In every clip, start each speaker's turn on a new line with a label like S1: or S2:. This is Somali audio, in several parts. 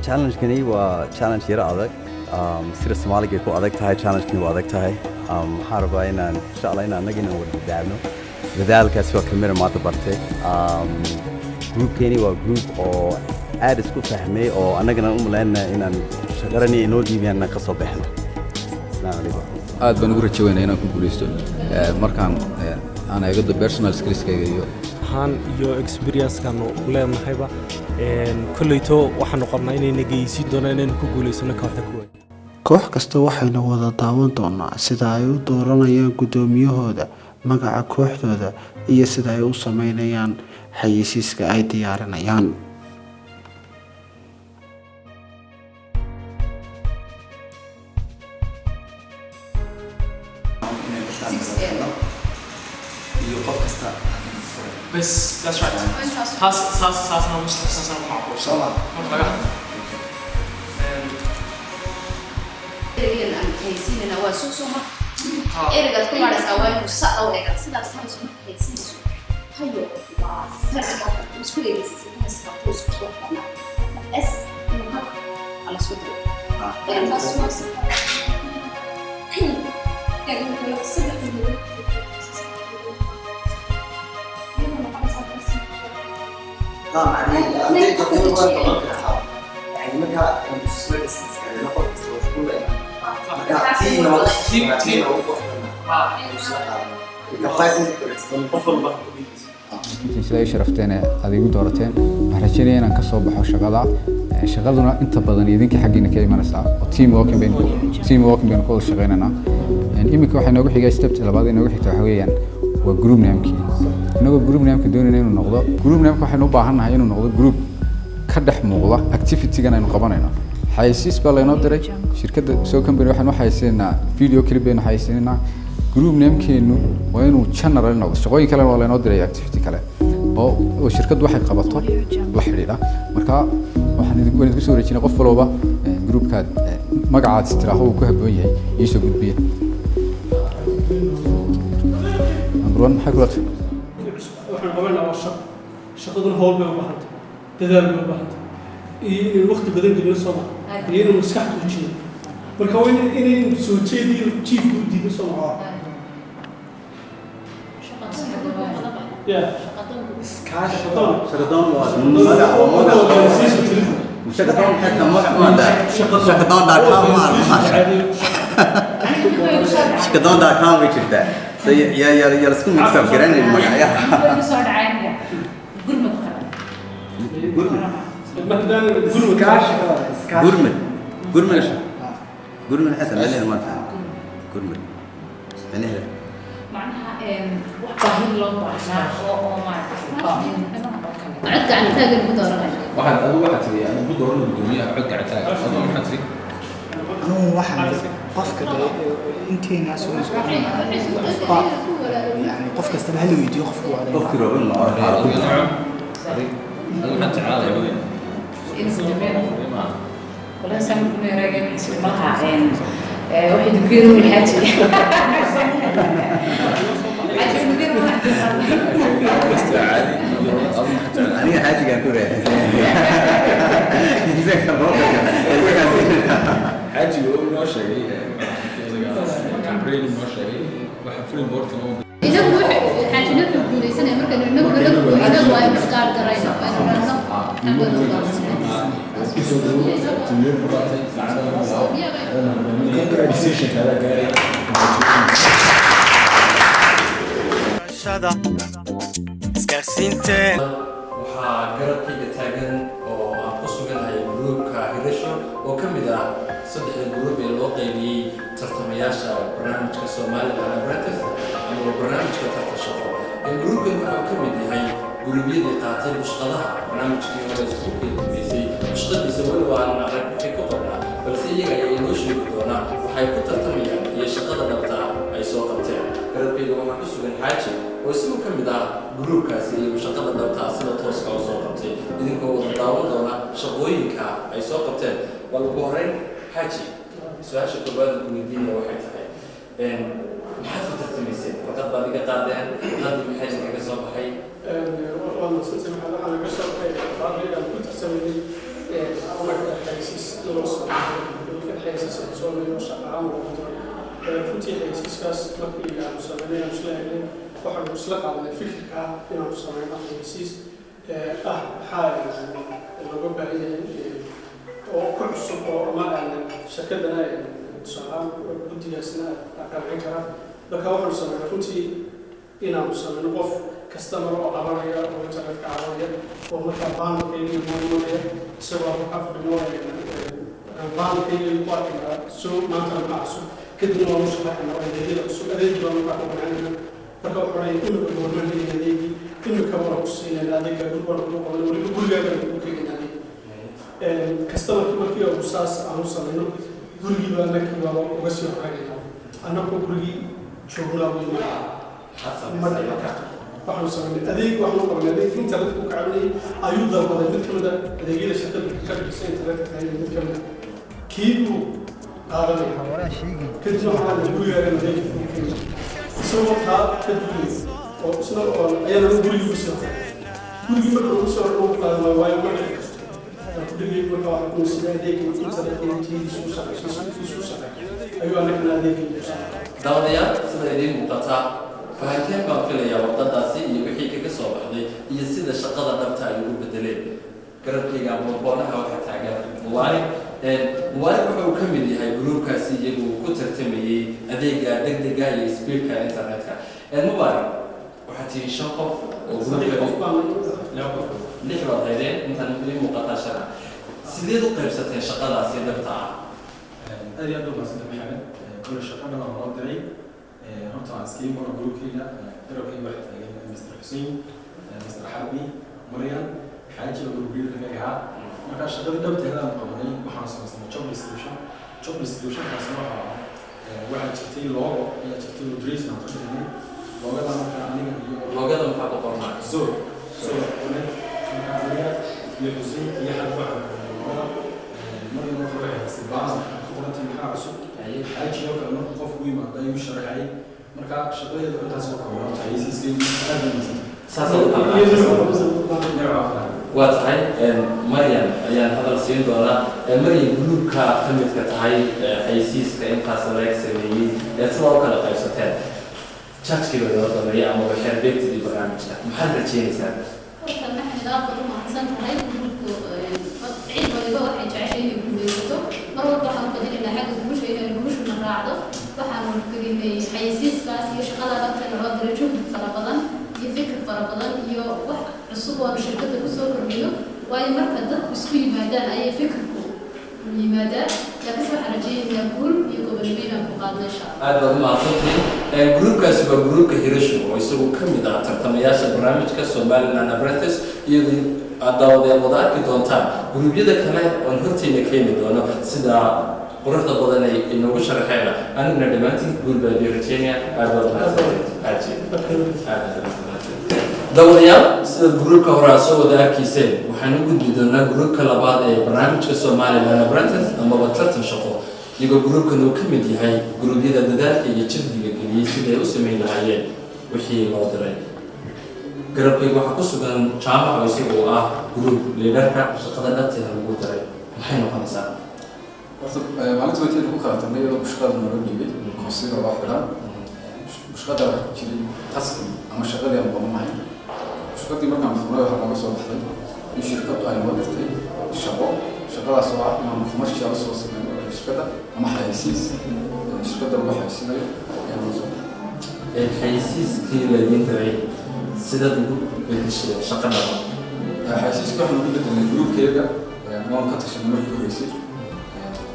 S1: challenge kani waa challenge yara adag sida Soomaaliga ku adag tahay challenge kani waa adag tahay waxaan rabaa inaan insha Allah inaan anagina wada dadaalno dadaalkaas waa kamira maanta bartay group kani waa group oo aad isku fahmay oo anagana u maleynaa inaan shaqarani inoo diibiyaan ka soo baxno
S2: aad baan ugu rajaynayaa inaan ku guuleysto markaan aan eegado personal skills-kayga iyo
S3: experience kan leenahayba kullayto waxaan qornaa inay geysiin doonaan inaan ku guuleysano kooxda kuwa
S4: koox kasta waxayna wada daawan doonaa sida ay u dooranayaan gudoomiyahooda magaca kooxdooda iyo sida ay u sameynayaan xayeysiiska ay diyaarinayaan
S5: بس that's right. هاس أنا مش معقول. صلاة. ما تلاقيه.
S6: إيه أنا كيسين أنا واسوق سوما. إيه رجعت كل مرة سوالف وسأ أو رجعت سيدا سامي سوما كيسين سوما. هيو فرس مش كل اللي يصير بس كابوس كوكنا. إس إنه على سوتر. إيه بس واس. يعني كل سيدا في
S7: يعني تطور يعني مكا المستوى السنسكري نقول مستوى كله يعني تيم
S2: sida ay sharafteen aad igu doorateen waxaan rajaynayaa inaan ka soo baxo shaqaduna inta badan idinka xaqiina ka imanaysa oo team working been ku shaqeynana imika waxa noogu xigay step labaad inoogu xigta waxa weeyaan waa group name-kii inagoo group name-ka doonayna inuu noqdo group name-ka waxaynu u baahannahay inuu noqdo group ka dhex muuqda activity-gan aynu qabanayno xayeysiis baa laynoo diray shirkadda soo company waxaan u xayeysiinaynaa video clip baynu xayeysiinaynaa group name-keenu waa inuu general noqdo shaqooyin kale waa laynoo diray activity kale oo shirkaddu waxay qabato la xidhiidha marka waan idinku soo wareejinay qof walba groupkaad magacaad istiraaho uu ku habboon yahay iyo soo gudbiya ruan maxay kula tahay
S3: waxaan qabanaa waa shaqaduna howl bay u baahantay dadaal bay u baahantay iyo inay waqti badan gelino sooma iyo inuu maskaxda u jeedo marka waa inay soo jeediyo jiifka u diido sooma
S1: shaqadoon waa shaqadoon xataa magac ma daa shaqadoon.com way jirtaa يا رسكم مكسب جيراني المقايا قرمن حسن اللي ما فهم قرمن يعني هذا
S6: معناها وحباهين لون بعشاء أو ما عد عن تاج المدورة
S2: واحد تري أنا بدور له الدنيا عد عن تاج أنا واحد تري
S8: أنا واحد قف كده إنتي ناس يعني قف كاستبه له يدي قف
S1: قف كده والله
S2: أنا حتى عالي أبوي
S6: ولا سامكم راجع سمعها عين واحد كبير من حاجة
S1: أنا حاجة كان كوري
S2: حاجة يقول ما شيء كامبرين ما شيء وحفل البورت موجود
S6: إذا هو حاجة نبغى نقول سنة أمريكا نبغى نقول إذا هو مشكار كراينا
S9: waxaa garabkayga taagan oo aan ku suganahay gruubka hirasho oo ka mid ah saddexda gruub ee loo qaybiyey tartamayaasha barnaamijka Somaliland Apprentice ama barnaamijka tartan shaqo gruubkan wuxuu ka mid yahay gruubyadii qaatay shaqadaha barnaamijkii hore iskuulkii dambeysay shaqadiisa wali waa aan arag wixii ku qornaa balse iyaga ayaa inoo sheegi doonaa waxay ku tartamayaan iyo shaqada dhabta ay soo qabteen garabkayga waxaa ku sugan xaaji oo sidoo ka mid ah gruubkaasi iyo shaqada dhabta sida tooska oo soo qabtay idinkoo wada daawan doona shaqooyinka ay soo qabteen bal ugu horeyn xaaji su-aasha koowaad ee weydiinaya waxay tahay maxaad ku tartamayseen warqad baad iga qaadeen warqadii maxay kaga soo baxay
S3: والله سنتي محل على قصة قاضي كنت أسوي أنا حيسيس لوصل حيسيس الصومي وشقة عام runtii xayeysiiskaas markii aanu sameynay aan isla helnay waxaanu isla qaadnay fikirka inaanu sameyno xayeysiis maxaa looga baahan yahay oo ku cusub oo ama shirkadana tusaalahaan guddigaasna qancin kara marka waxaanu sameynay runtii inaanu sameyno qof kastamar oo qabanaya oo internetka cabanaya oo markaa baankeygii maamulaya isagoo ka fadhino baankeygii ku arkaa soo maanta maxaa cusub كدنا ومشرحنا وهذه الأسئلة هذه الأمور معنا فكوا حرين كل الأمور هذه كل كبر قصينا هذه كبر ولا كل جابر كل هذه كاستمر كبر فيه أساس أنوصل إنه برجي بنا كبر وقصير حاجة أنا كبرجي شغل أبوي ما فحنا سوينا هذه وحنا قبل هذه في ثلاث مكعبين أيوة ده ولا مثل ده هذه جيل الشركة بتكبر سنة ثلاثة هذه مثل كيلو هذا كنت نحن نقول يا رجال صوتها تدريس وصار أيام نقول يوسف كل يوم نوصل نوصل ما واي ما كل يوم نقول نوصل هذيك نوصل هذيك تيجي سوسة أيوة أنا كنا هذيك
S9: داوديا سيدين مقطع فهكذا ما في ليا وقت داسي يبحي كسر بعدي يصير الشقة دبتها يقول بدلين قربتي قام بقولها وحتى قال موارد wuxuu ka mid yahay groupkaasi iyagu ku tartamayay adeega degdega iyo speedka internetka mubaarak waxaa tihi 5 qof oo lix baad haydeen intaan idin muuqataa shara sideed u qaybsateen shaqadaasi dhabta ah
S10: aad iyo aad u mahadsantahay maxamed kule shaqada waa loo diray horta aan iskiin maro groupkayga garabkayga waxay taagan Mr. Hussein Mr. Harbi Mariam xaaji oo groupkayga ka gaca marka shaqada dhabteeda aan qabanay waxaan sameynay job description kaasoo waxa jirtay logo iyo jirtay address aan ku dhigay logada marka aniga iyo
S9: logada maxaa ku qornaa
S10: so marka aniga iyo Hussein iyo Harbi مريم وفرحت بعض قرنتي maxaa cusub xaaji oo kale marka qof u yimaado ayuu sharaxay marka shaqadeedu intaas oo kale waa xayeysiiskii
S9: waa tahay Mariam ayaan hadal siin doonaa Mariam groupka ka mid ka tahay xayeysiiska intaas la sameeyay sidoo kale qaybsateen chatkiga loo dhameeyay ama waxay beegtay barnaamijka maxaad rajeynaysaa
S6: horta maxamed aad u mahadsan tahay groupku cid waliba waxay jeceshay inay guuleysato mar walba waxaan qadinaynaa xagga guusha inay guushuna raacdo waxaan gelinay xayeysiiskaas iyo shaqada dhabta loo diray juhdi fara badan iyo fikir fara badan iyo wax cusub oo shirkadda ku soo kordhiyo waayo marka dadku isku yimaadaan ayay fikirku yimaadaan laakiin waxaan rajeynayaa guul iyo gobol ku qaadno insha Allah
S9: aad baad u mahadsantihiin groupkaasi waa groupka Hiroshi oo isagu ka mid ah tartamayaasha barnaamijka Somaliland Apprentice iyadoo adawada wadaadki doontaan gruubyada kale oo hortiina keeni doono sida quruxda badan ay inoogu sharaxayna aniguna dhamaantiin guul baa Virginia aad baad u mahadsantihiin dawadayaal sida groupka hore soo wada arkiiseen waxaan u gudbi doonaa groupka labaad ee barnaamijka Somaliland Apprentice ama tartan shaqo iyagoo groupkan uu ka mid yahay gruubyada dadaalka iyo jiddiga geliyay sida ay u sameyn lahaayeen wixii loo diray garabkayga waxaa ku sugan jaamaca isagoo ah group leaderka shaqada dhabteeda lagu diray maxay noqonaysaa
S2: maalinta wayteeda ku kala tarnay iyadoo bushqada nooga dhiibay konsiga loo xiran bushqada waxaa ku jiray taski ama shaqadii aan qabanahay shaqadii markaan furnay waxaa nooga soo baxday in shirkadu ay noo dirtay shaqadaas oo ah inaan commercial soo sameyno shirkadda ama xayeysiis shirkadda lagu xayeysiinayo ayaa noo soo baxay
S9: xayeysiiskii laydin diray sida ugu bedeshay shaqada
S2: xayeysiiska waxaan ugu bedelnay groupkayga waan ka tashanay markii horeysay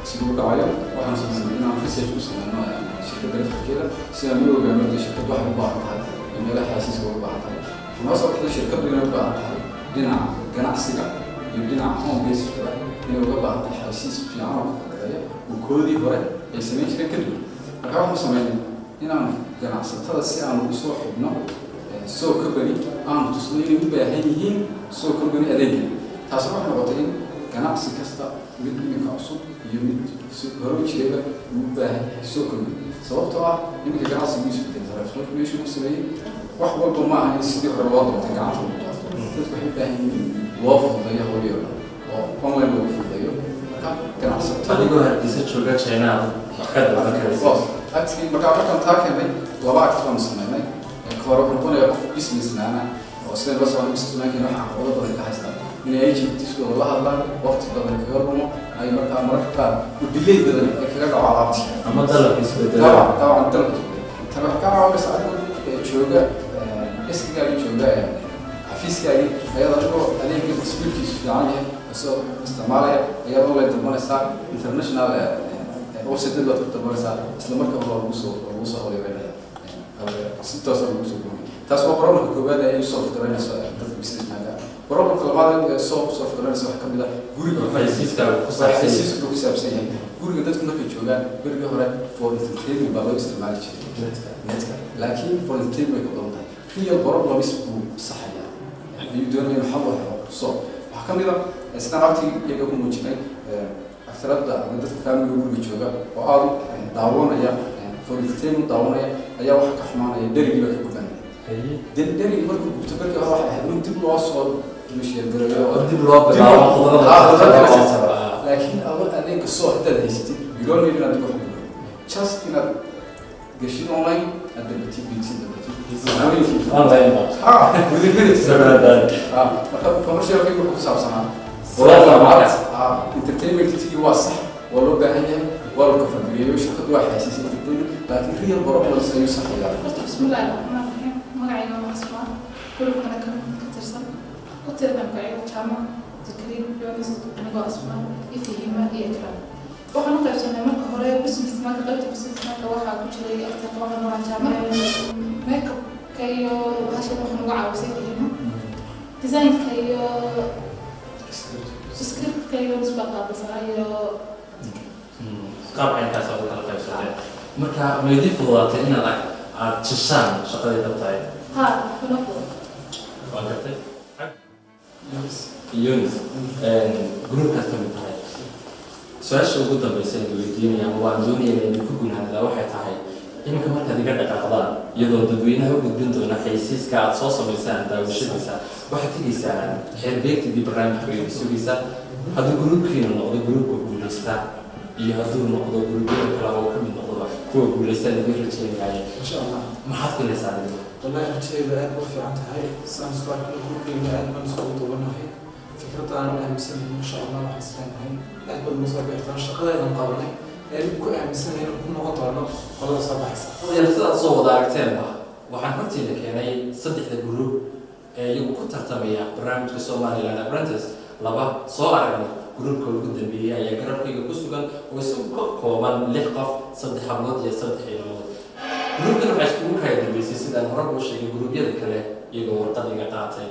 S2: siduu u dhacayo waxaan sameynay inaan research u sameyno shirkadda laftarkeeda si aan u ogaano dee shirkaddu waxay u baahan tahay iyo meelaha xayeysiiska uga baahan tahay noo soo baxday shirkaddu inay u baahan tahay dhinaca ganacsiga iyo dhinaca home baseka inay uga baahan tahay xayeysiis fiican oo ka fakadaya oo koodii hore ay sameyn jireen kadib marka waxaan sameynay inaan ganacsatada si aan ugu soo xubno soo kabari aan tusno inay u baahan yihiin soo kabari adeegga taasoo waxay noqotay in ganacsi kasta mid iminka cusub iyo mid hore u jirayba uu u baahan yahay soo kabari sababtoo ah iminka ganacsigu isbedel transformation ku sameeyey wax walba ma aha in sidii hore loo doortay gacanta dadku waxay u baahan yihiin loo fududeeyo howlihii oo dhan oo online lagu fududeeyo marka ganacsatada
S9: adigoo hargeysa jooga China ka dalban karaysa
S2: actually marka waxaan taa keenay laba active aan sameynay koro noqonaya qof businessman oo sida loo soo businessman kina waxa caqabado badan ka haysta in ay jirto la hadlaan waqti badan kaga rumo ay marka u delay badan ay kaga dhaco alaabta
S9: ama dalabkiisa bedela
S2: طبعا tan waxa ka caawinaysa adiga jooga iskigaagi jooga xafiiskaagi ayada oo adeegga speedkiisu fiican yahay soo isticmaalaya ayadoo la dalbanaysa international oo sidoo kale dalbanaysa isla markaaba lagu soo horeeynaya si toos ah lagu soo gooyay taas waa problemka koowaad ee software-naysa dadka business-ka problemka labaad ee software-naysa waxa kamid ah guriga
S9: xaysiiska
S2: ku saabsan yahay guriga dadku markay joogaan berigii hore for entertainment baa loo isticmaali jiray netka laakiin for entertainment ka badan tahay real problems buu saxaya ayuu doonaya in xal loo helo so waxaa kamid ah sidaan aragtay iyaga ku muujinay aktarada ama dadka family guriga jooga oo aad daawanaya for entertainment daawanaya ayaa waxa ka xumaanaya dherigii baa ka gubanaya dherigii markuu gubto berigii hore waxa ahayd in dib loo soo sheegareeyo oo
S9: dib loo bilaabo qudrada
S2: لكن أول أديك الصور تدريستي يقولون لي أنا تروح just إن قشين أونلاين أدبتي بيتي
S9: أونلاين
S2: ودي بيتي
S9: سبعة
S2: مركب كمرشي رفيق بكم سبعة سنوات
S9: والله
S2: entertainment تيجي واضح والله بعينه والله كفر وش خد واحد أساسي لكن هي البرامج اللي سيوصل إلى
S11: بسم الله الرحمن الرحيم مقعي يوم أسماء كلكم أنا كترسل قلت لهم بعيد جامعة تكريم يونس أنا قاعد أسمع يفهم يكرم وأنا قاعد أسمع مرة هراء بس ما قدرت بس ما كواحد كل شيء أكتر طبعا مع جامعة ميك اب كيو هاشم إحنا قاعد وسيفهم ديزاين كيو سكريبت كيو نسبة بس هاي
S9: قاب عين كاسة ولا قاب سجى مركا ما يضيف وضعته إن أنا تشان شغلة دبتاي
S11: ها فنفضل
S9: وقتك يونس جروب كاستمر تاعي سؤال شو قلت بس الدنيا هو الدنيا اللي بيكون هذا واحد تاعي إنك ما تدري قد قضاء يدور تدوينها وبدون دون حيسيس كعد صوص بيسان ده وش بيسان واحد تيجي سان حربيك تدي برنامج حبيبي سويسان هذا جروب كينو نقضي جروب وبوليستا يهدون نقضي جروب كلا هو كم نقضي هو بوليستا اللي بيرجع يعني
S10: إن شاء الله
S9: ما حد كل سنة
S10: والله شيء بعد في عندها هاي سان سكواد جروب اللي بعد ما نسوي طولنا هاي فكرة أنا أمسن إن شاء الله راح أسلم هاي أقبل مصابيح تنشق لا ينقبلني يعني بكل أمسن هنا بكل نقطة أنا خلاص صباح
S9: يلا صوت داركتين waxaan hortiina keenay saddexda group ee iyagu ku tartamaya barnaamijka Soomaaliland Apprentice laba soo aragnay groupka ugu dambeeyay ayaa garabkayga ku sugan oo isku kooban 6 qof 3 hablood iyo 3 ilmood groupkan waxay isku kala dambeysay sidaan hore u sheegay group-yada kale iyagoo warqadiga qaatay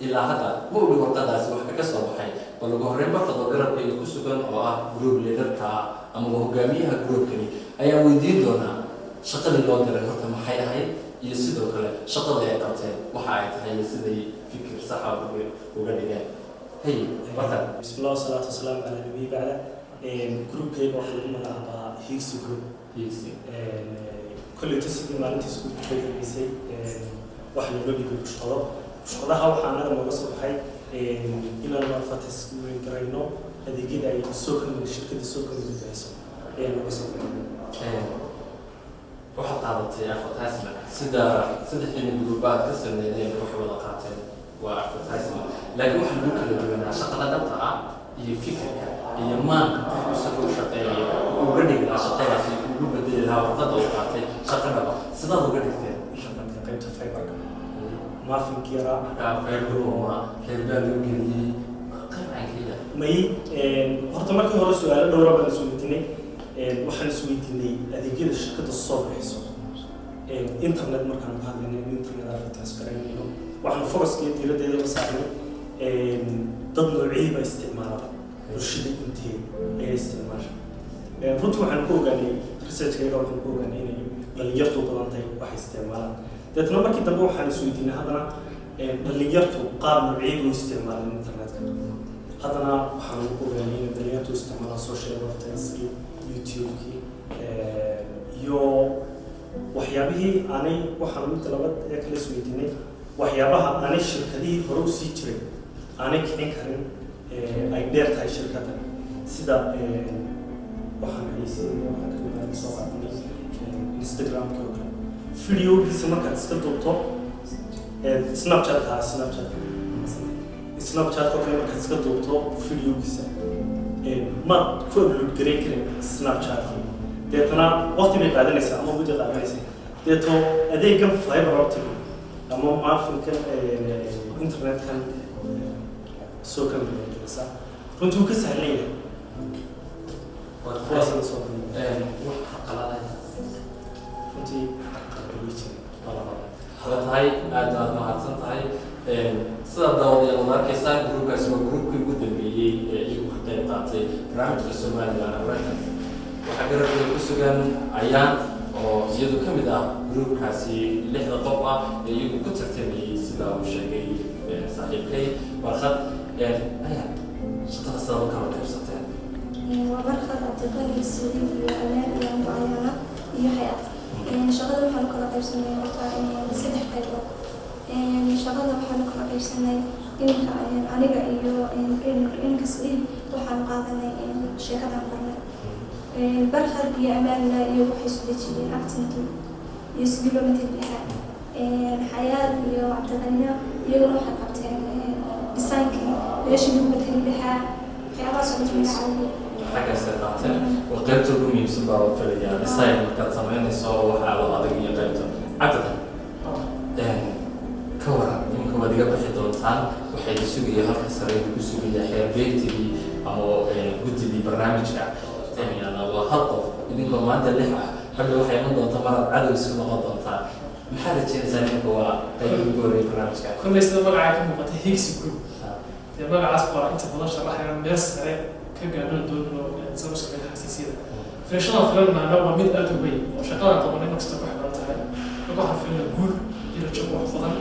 S9: ilaa hadda ma ogi warqadaasi wax ka soo baxay bal ugu horreyn barkado garabkayga ku sugan oo ah group leader-ka ama hogaamiyaha groupkani ayaa weydiin doonaa shaqadii loo diray horta maxay ahayd iyo sidoo kale shaqada ay qabteen waxa ay tahay siday fikir sax ah uga dhigeen hay wada
S12: bismillah wasalaatu wasalaamu ala nabi ba'da groupkayga waxa lagu magacaabaa Higsi group
S9: Higsi
S12: kulli tasbiix maalintii isku xigay waxa lagu dhigay shaqadaha waxa anaga nooga soo baxay inaan marfatis weyn garayno adeegyada ay soo kordhin shirkadda soo kordhin doonayso ee nooga soo baxay
S9: waxaad qaadatay advertisement sida saddexdii group-aad ka sameeyeen waxay wada qaateen waa advertisement laakiin waxa lagu kala duwanaa shaqada dhabta ah iyo fikirka iyo maanka qofku shaqeeyo uga dhigay shaqadaasi ugu bedeli lahaa warqadda uu qaatay shaqadaba sidaad uga dhigteen
S12: shaqada qaybta fiber ما في كيرا
S9: فايبر وما كيربا لو جلي قيم عن كذا
S12: ماي horta markii hore su'aalo dhowr baan isweydiinay waxaan isweydiinay adeegyada shirkadda soo bixiso internet markaan ka hadlaynay internet advertise garanayno waxaan focuska diiraddeeda la saarnay dad noocyo ba isticmaalada bulshada intee ay isticmaasha runtii waxaan ku ogaanay research-kayga waxaan ku ogaanay inay dhalinyartu badan tahay wax isticmaalaan dadna markii dambe waxaan isweydiinay haddana dhalinyartu qaab noocyo u isticmaalaan internetka haddana waxaan ku ogaanay in dhalinyartu isticmaalaan social media YouTube-kii iyo waxyaabihii aanay waxaan mid labaad ee kala isweydiinay waxyaabaha aanay shirkadihii hore u sii jiray aanay kicin karin ay dheer tahay shirkadda sida waxaan haysiinay waxaan ka mid soo qaadnay Instagram-ka oo kale videogiisa markaad iska duubto Snapchat-ka oo kale markaad iska duubto videogiisa ma ku upload gareyn karin Snapchat-ka deetana waqti bay qaadanaysaa ama muddo qaadanaysaa deeto adeeggan fiber optic ama maafinkan internetkan soo kambinaysa runtii wuu ka sahlan yahay waa kuwaasana soo
S9: wax qaladayn
S12: runtii
S9: hada tahay aad aad mahadsan tahay sida daawadayaal wada arkaysaan gruubkaasi waa gruubkii ugu dambeeyey ee iyagu ka qayb qaatay barnaamijka Somaliland Abraxas waxaa garabkooda ku sugan ayaan oo iyadu ka mid ah gruubkaasi 6 qof ah ee iyagu ku tartamayay sida uu sheegay saaxiibkay warqad ayaan shaqada sida u kala qaybsateen
S13: وبرخة أعتقالي السوري وأمان وعيانا هي حياة شغلة وحنا كنا قيسنا سدح قيبة شغلة وحنا كنا قيسنا إنك أنا جايو إنك سوري وحنا قاعدنا شركة عمرنا برخة هي أمان يروح يسوي أكتنتي يسوي مثل الحياة هي أعتقالنا يروح أكتن بسانكي ليش نقول بها حياة صوت من عالي
S9: حاجة سيطاعتين وقيمته الأمي بسبب الفريق بسايد مكان سمعين يصور وحالة أضيقية قيمته عددا كورا يمكن ما ديقى بحي دونتان وحي يسوقي هالك سرين يسوقي حيا بيكتي بي أو قدي بي برنامج تاني أنا وهالطف إنكم ما أنت اللي حبي وحي من دونتان مرة عدو يسوق نغض دونتان محالة شيء زانين هو قيم الجوري برنامج
S5: كل يسوق مقعد مقاطع هيكس يقول يبقى عصبر أنت بلاش راح يمس عليه كجانون دول زوج من الحساسية فشان فلان مع نوع من أدوية وشغال طبعا إنك تستطيع بعدها لقى فلان يقول إذا تشوفه فلان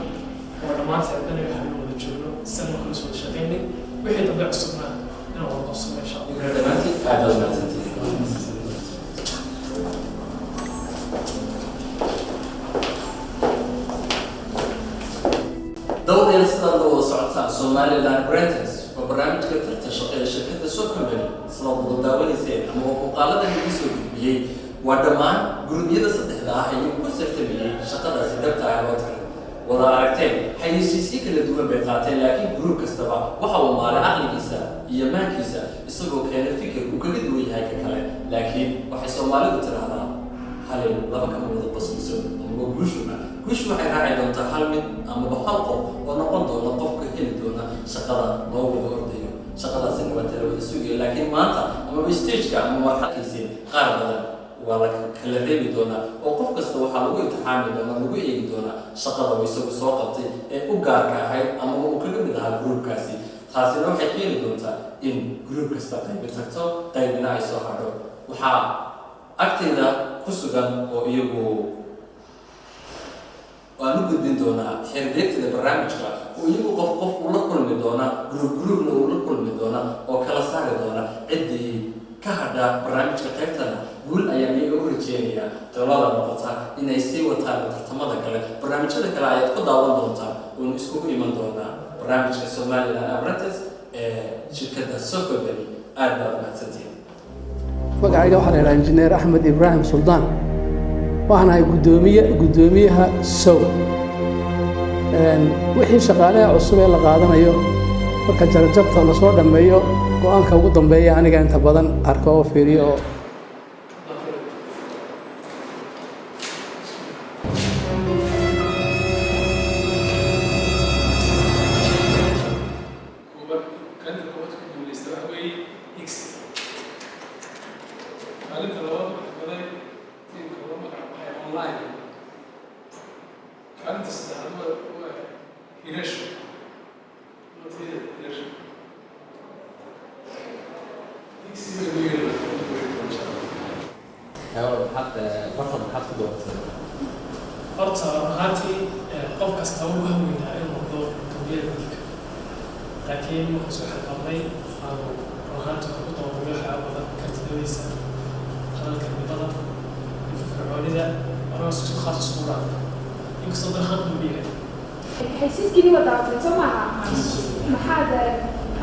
S5: وأنا ما أعرف أنا يحمل ولا تشوفه سنة كل سنة شغالني وحيد طبيعة السنة أنا والله قصة إن شاء الله.
S9: دور يلسنا لو صعدت Somaliland Abraxas وبرنامج كترت شركة سو كمباني صلوا بالداولي زين أما وقالنا إنه يسوي بيه ودمان جروبية صدقها هي كسرت بيه شقة سدبت على وتر ولا أكتر هي سيسي كل دول بقاتل لكن جروب كستبع وحول مال عقل كيسا يمان كيسا يسوق كان فكر وكل دول هاي ككلام لكن وحس ماله ترى هذا هل لما كان من التصميم أما وش waxay raacay doontaa hal mid ama hal qof oo noqon doona qofka heli doona shaqada loo wada ordayo shaqadaasina waa tala wada sugaya laakiin maanta ama stage-ka ama marxalkiisa qaar badan waa la kala reebi doonaa oo qof kasta waxaa lagu imtixaami doonaa lagu eegi doonaa shaqada uu isagu soo qabtay ee u gaarka ahayd ama uu kaga mid ahaa gruubkaasi taasina waxay keeni doontaa in gruub kasta qayb tagto qaybina ay soo hadho waxaa agteeda ku sugan oo iyagu وأنا قد دونا حريت البرنامج كا ويجو قف ولا كل مدونا جروب ولا كل مدونا وكلا سعر دونا عدي كهذا برنامج كتبتنا قول أيام يقول رجاليا تلا نقطة إن يسوي تابع تماذا كلا برنامج هذا كلا يتقد أول دونا ونسكوب إيمان دونا برنامج Somaliland Abraxas شركة سوق بني أربعة مهتدين.
S14: وقاعد واحد على إنجنير أحمد إبراهيم سلطان. وأنا قدوميها سو وحي شغالة عصبة لقادنا يو وكجر جبت على صور دم يو وأنا كوجود دم بيا أنا قاعد تبادن أركو فيريو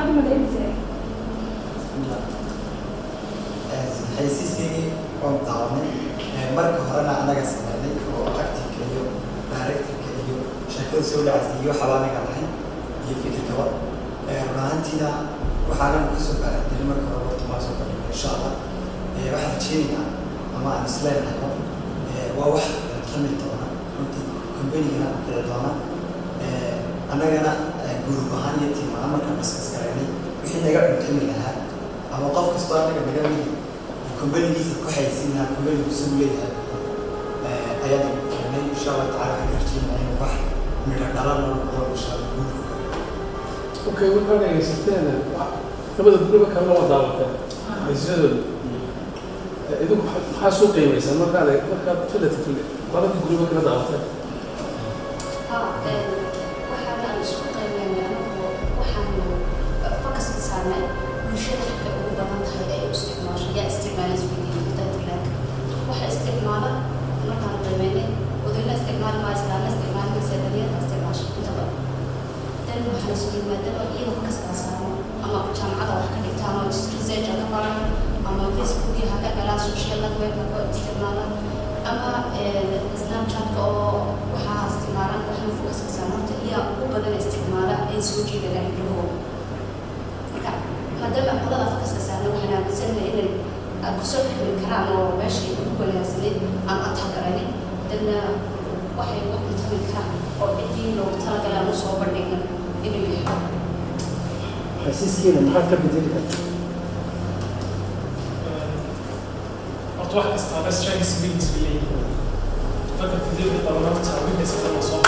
S11: هذا ما دعيت زي
S8: xaysiiskii waan daawanay marka horena anaga sameynay oo actingka iyo directorka iyo shirkada soo dhacaysay iyo waxaa anaga lahayn iyo fikirkaba run ahaantiina waxaanan kasoo baaragnay marka hore horta maa soo bandhigay insha allah waxaan rajeynaynaa ama aan isleenahayba waa wax kamid doona runtii combanigana kici doona annagana guruub ahaan iyo tiim ahaan markaan diskas garaynay wixii naga cuntami lahaa ama qof kastoo annaga naga midi كومبانيجيز كويس إنها كومباني مسؤولة أيضا يعني إن شاء الله تعالى كرتين يعني واحد من الدلالة والقدر إن شاء الله.
S3: أوكي وكان يعني ستنا تبدأ تقول كم مرة دعوته الزول إذا حاسوا قيمة مثلا ما كان فلت في مرة تقول كم دعوته.
S6: وحنا نشوف قيمة وحنا فكس إنساننا وشرح كأبو بدن هاي استعمال يا استعمال سويدي بتاعتك وح استعماله نقدر قيمة وذلنا استعمال ما استعمال مسألة استعمال انتبه dan waxaan isku yimaadaba iyadoo ka saarsaamo ama jaamacada wax ka dhigtaan oo research ka baran ama Facebook iyo hada kala social network ko isticmaalaan ama Snapchat oo waxa isticmaalaan waxaan focus ka saarnaa iyo u badan isticmaala ay soo jeedaan indhuhu marka hadaba qolada focus ka saarnaa waxaan aaminsanay inay ku soo xiriir karaan oo meeshii ugu wanaagsaneyd ama taxadarani dan waxay wax ku tamin karaan oo cidii loogu talagalay ama soo bandhigan inuu yahay
S12: xasiiskiina maxaa ka bedeli kartaa
S5: horta wax kasta bas strengths weakness leeyahay dadka fideelka dabananta weakness kama soo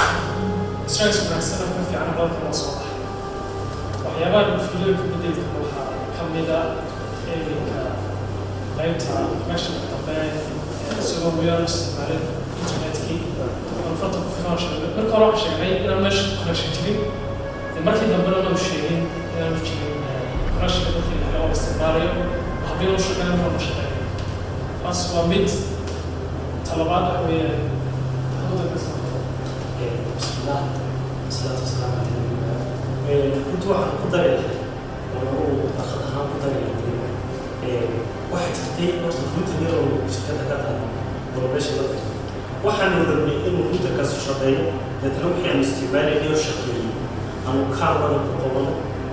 S5: strengths wanaagsan ka fiican badan kama soo waxyaabaha fideelka bedelka waxaa ka mid ah eeganka qaybta connection dambe isagoo weerar isticmaalin internetkii الفترة في ناشر مركز راح شغالين إلى نشر كونكشن جديد المركز دبنا لو شيئين إلى نشر كونكشن داخل الهواء الاستمرارية وحبينا شغالين ولا شغالين أسوأ ميت طلبات هوية
S12: بسم الله والصلاة والسلام على رسول الله كنت واحد قدر أخذها قدر واحد تحتي كنت اليوم شركة كذا ورباش الله waxaan wadnay inuu intaas shaqeeyo dadna waxaan isticmaalay inuu shaqeeyo ama kaarwana ku qabano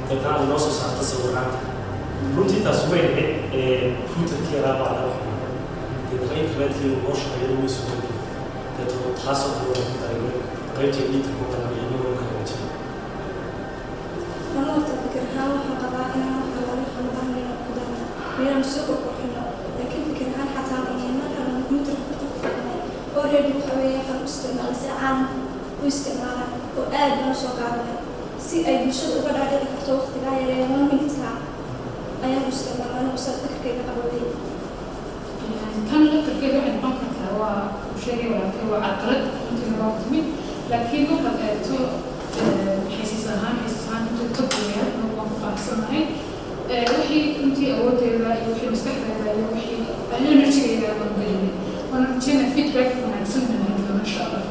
S12: dadna noo soo saarta sawiranta runtii taas way ahayd runtii yaraa baa la waxay dadna intii uu shaqeeyo inuu soo saaro dadna taasoo ku taagay qaybta inta ku taagay inuu ka wajah
S13: أنا أتذكرها وحقا أنا حوالي 5 من قدام من السوق وحنا لكن فكرها حتى أنا أنا متر already waxaweye kan isticmaal si caan u isticmaalaan oo aad loo soo qaadanay si ay bulshada uga dhaadhici karto waqtigaa yaree 1 minutka ayaan u isticmaalnay usan fikirkayga qabooday
S11: كان لك كده عند بنك هو شيء ولا هو عقلت أنت ما تمين لكن هو تو حسيسها تطبيع هو أحسن هاي وحي أنت أود لا وحي مستحيل لا وحي أنا نرجع إلى المبين ونرجع فيدباك من السنة ما شاء الله.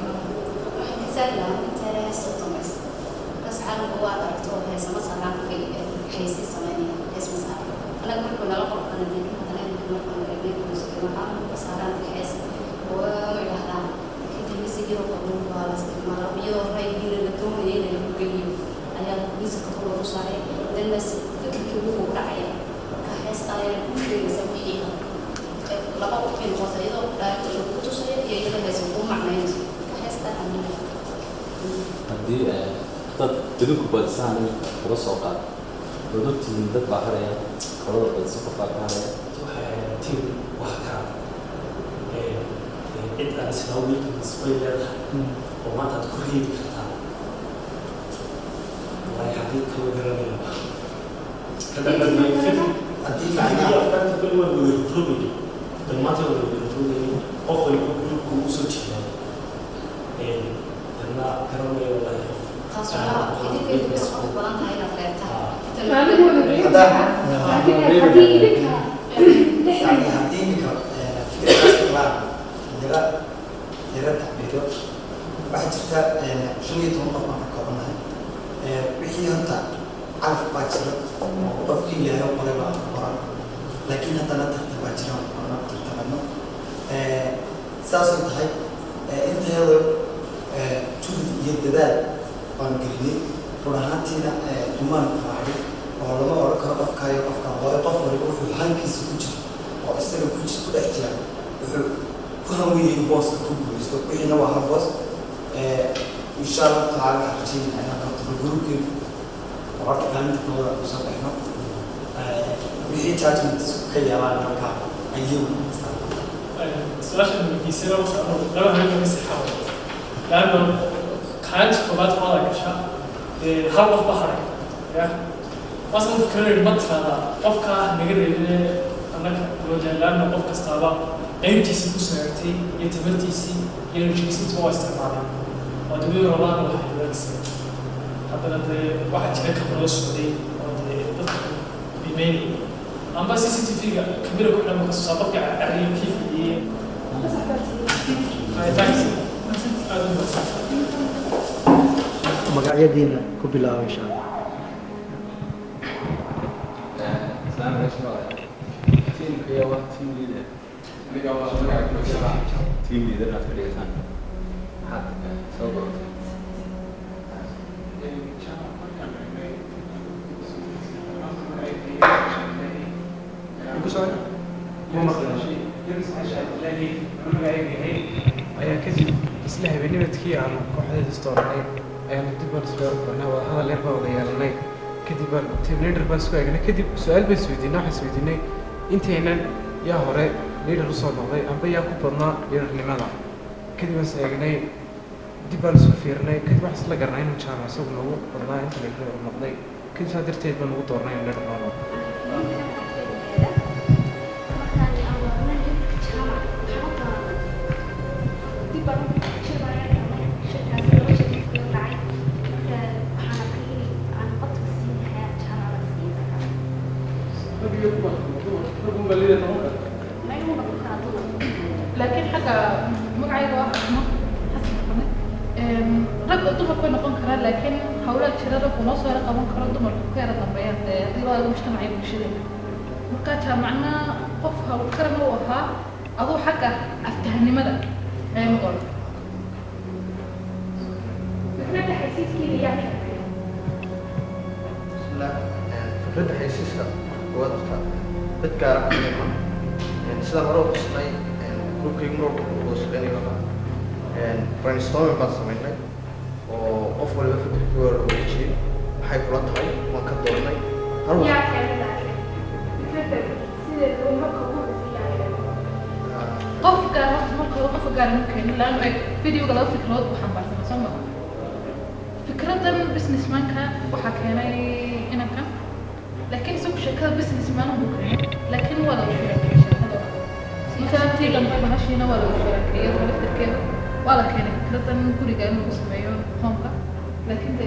S6: سهلة أنت لا يستطيع بس على القوات أكتوب هي سما صنع في حيث السمانية اسم صار أنا أقول كنا لقب أنا بيجي مثلا كنا بيجي مسكنا بس على الحيث ومعها كنت مسكي وقبول وعلى استعمال بيجي رأيي اللي توم يجي اللي بيجي أنا مسك كل رصاصي للناس فكر كبير وراعي كحيث طاير كل شيء يسويه لقب كل وسائله لا تشوفه يجي له يسويه معناه كحيث طاير
S15: haddii dad idinku badisaan kula soo qaad dadtiin dad baa haraya qolada badisa qof baa haraya
S12: waxay tiin wax ka cid aan isla weeyin isbay leedahay oo maanta aad ku reebi kartaa way hadii ka wadaranaya kada ma fikir haddii macnaha afkaarta kul waa wada rubi dhammaantood wada rubi qof walba ku soo jeedaa أنا كرمي والله.
S6: خاصة إذا كنت بس خذ بلانها إلى غيرتها.
S8: يعني هدينك فكرة استقلال يلا يلا تحميله واحد جرتا شنو يتوقف مع كورونا وحي هنتا calaf baa jira oo qofkii ilaahay oo qole baa qoran laakiin haddana tartan baa jira oona tartamano saasoo tahay intayada juhdi iyo dadaal baan gelinay run ahaantiina dumaan raacay oo lama odhan karo qofkaayo qofka waayo qof waliba wuxuu hankiisa ku jiro oo isaga ku dhex jira wuxuu ku hanweyay booska ku guulaysto wixiina waa hal boos insha allah tacaala waxaan rajeynaa inaan qabto gruubkeedu oo horta kaalinta kooda ku soo baxno wixii judgment ka yeelaan markaa ayagu
S5: su-aashan weydiisay laba socdo laba habeen laga sixaabo laanno kaalinta koobaad wada gasha hal qof ba haray ya waasna fikradeen ma tiraada qofka naga reebee annaga loojaalaana qof kastaaba qaybtiisii ku sagaagtay iyo tabartiisii iyo enerjigiisiinta waa isticmaalay waa dawlada rabaan waxay wanaagsan haddana dee waxaa jira kamar la socday oo dee dadka qiimeynaya amba CCTV-ga kamera ku xidhan kasoo saar qofka arriyo kii fidiyey
S16: magacyadiina ku bilaabo insha allah
S2: السلام عليكم تيم قيادة تيم ليدر اللي قال تيم ليدر نفس الإنسان حد سوبر
S17: ayaa kadib isla habeennimadkii aanu kooxdeeda istoornay ayaanu dib baan isku yarkornay waa hadal yar baa wada yeelanay kadib baan team leader baan isku eegnay kadib su-aal baan isweydiinay waxaan isweydiinay intaynan yaa hore leader usoo noqday amba yaa ku badnaa leadarnimada kadib baan is eegnay dib baan isu fiirnay kadib waxaan isla garanay inuu jaamac isagu nagu badnaa inta leader u noqday kadib saa darteed baan ugu doornay in leader noo noqdo
S11: لكن حاجة مقعدة واحدة حسب رب الدمر كنا نقول كرا لكن هؤلاء الشباب ونصر قاموا كرا الدمر كيرا طبيعي هذا المجتمع بالشدة مكاتها معنا قفها وكرنا وها أضو حاجة أفتهني مدى أي مقول
S13: فكرة حسيس كذي يعني
S16: لا فكرة حسيسها وضعتها dadka sida hore u tusnay groupkii marka uu shaqeynayay brainstorming baan sameynay oo qof waliba fikirkii waa lagu heshiiyey waxay kula tahay waan ka doornay
S11: qofka marka gaar mumkin laanu eg videoga laba fikrood waxaan baarsanay soo maa fikradan businessmanka waxaa keenay inankan لكن سوق شركة بزنس ما نبغى لكن ولا شركة شركة مثلا تيجي لما ماشينا ولا شركة ولا تركيب ولا كان فكرة نقول جانو اسمه هونكا لكن ده